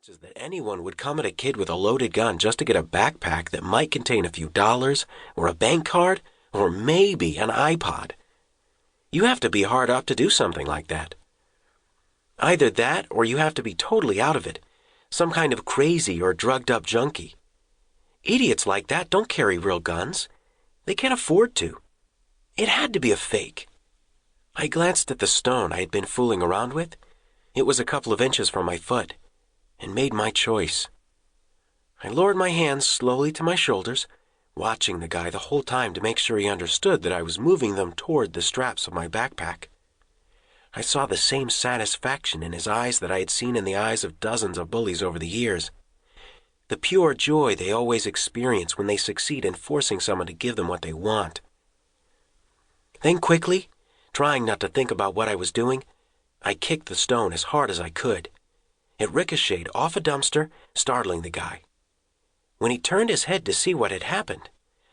Is that anyone would come at a kid with a loaded gun just to get a backpack that might contain a few dollars, or a bank card, or maybe an iPod. You have to be hard up to do something like that. Either that, or you have to be totally out of it, some kind of crazy or drugged-up junkie. Idiots like that don't carry real guns. They can't afford to. It had to be a fake. I glanced at the stone I had been fooling around with. It was a couple of inches from my foot, and made my choice. I lowered my hands slowly to my shoulders, watching the guy the whole time to make sure he understood that I was moving them toward the straps of my backpack. I saw the same satisfaction in his eyes that I had seen in the eyes of dozens of bullies over the years. The pure joy they always experience when they succeed in forcing someone to give them what they want. Then quickly, trying not to think about what I was doing, I kicked the stone as hard as I could. It ricocheted off a dumpster, startling the guy. When he turned his head to see what had happened,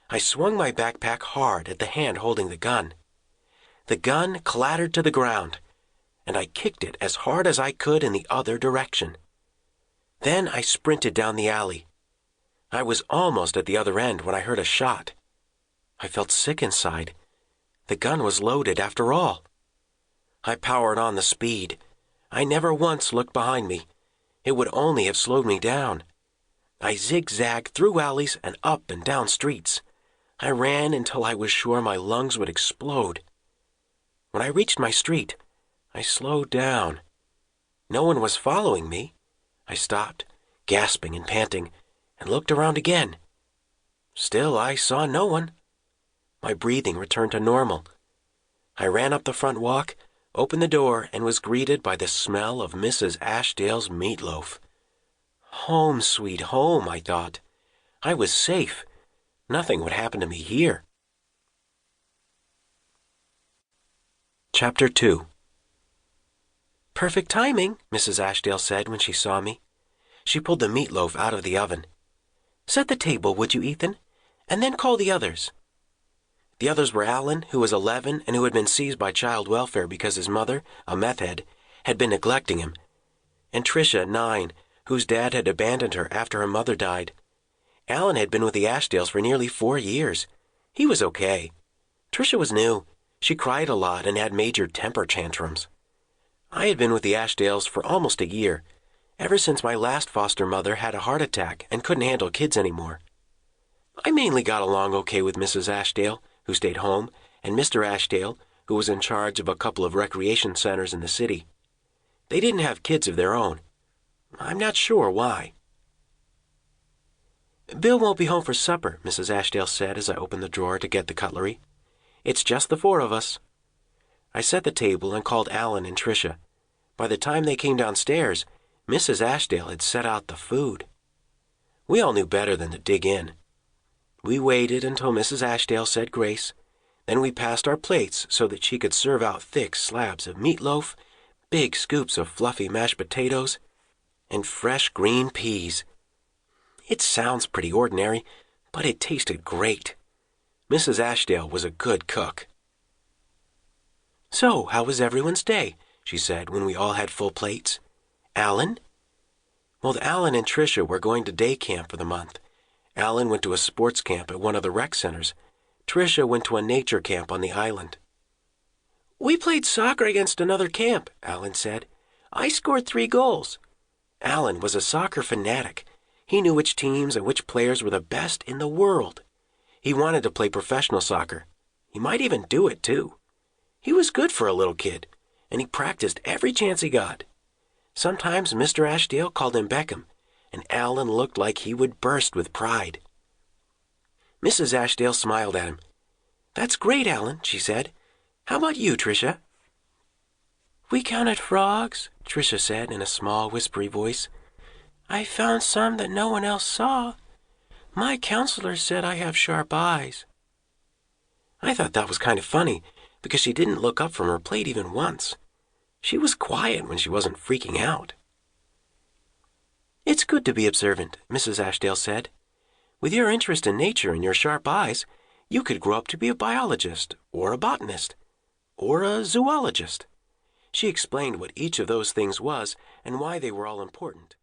I swung my backpack hard at the hand holding the gun. The gun clattered to the ground, and I kicked it as hard as I could in the other direction. Then I sprinted down the alley. I was almost at the other end when I heard a shot. I felt sick inside. The gun was loaded after all. I powered on the speed. I never once looked behind me. It would only have slowed me down. I zigzagged through alleys and up and down streets. I ran until I was sure my lungs would explode. When I reached my street, I slowed down. No one was following me. I stopped, gasping and panting, and looked around again. Still, I saw no one. My breathing returned to normal. I ran up the front walk, opened the door, and was greeted by the smell of Mrs. Ashdale's meatloaf. Home, sweet home, I thought. I was safe. Nothing would happen to me here. Chapter 2. Perfect timing, Mrs. Ashdale said when she saw me. She pulled the meatloaf out of the oven. Set the table, would you, Ethan? And then call the others. The others were Alan, who was 11 and who had been seized by child welfare because his mother, a meth head, had been neglecting him, and Tricia, 9, whose dad had abandoned her after her mother died. Alan had been with the Ashdales for nearly 4 years. He was okay. Tricia was new. She cried a lot and had major temper tantrums. I had been with the Ashdales for almost a year, ever since my last foster mother had a heart attack and couldn't handle kids anymore. I mainly got along okay with Mrs. Ashdale, who stayed home, and Mr. Ashdale, who was in charge of a couple of recreation centers in the city. They didn't have kids of their own. I'm not sure why. Bill won't be home for supper, Mrs. Ashdale said as I opened the drawer to get the cutlery. It's just the 4 of us. I set the table and called Alan and Tricia. By the time they came downstairs, Mrs. Ashdale had set out the food. We all knew better than to dig in. We waited until Mrs. Ashdale said grace. Then we passed our plates so that she could serve out thick slabs of meatloaf, big scoops of fluffy mashed potatoes, and fresh green peas. It sounds pretty ordinary, but it tasted great. Mrs. Ashdale was a good cook. So, how was everyone's day? She said when we all had full plates. Alan? Well, Alan and Tricia were going to day camp for the month. Alan went to a sports camp at one of the rec centers. Tricia went to a nature camp on the island. We played soccer against another camp, Alan said. I scored 3 goals. Alan was a soccer fanatic. He knew which teams and which players were the best in the world. He wanted to play professional soccer. He might even do it, too. He was good for a little kid, and he practiced every chance he got. Sometimes Mr. Ashdale called him Beckham, and Alan looked like he would burst with pride. Mrs. Ashdale smiled at him. That's great, Alan, she said. How about you, Tricia? We counted frogs, Tricia said in a small, whispery voice. I found some that no one else saw. My counselor said I have sharp eyes. I thought that was kind of funny, because she didn't look up from her plate even once. She was quiet when she wasn't freaking out. It's good to be observant, Mrs. Ashdale said. With your interest in nature and your sharp eyes, you could grow up to be a biologist, or a botanist, or a zoologist. She explained what each of those things was and why they were all important.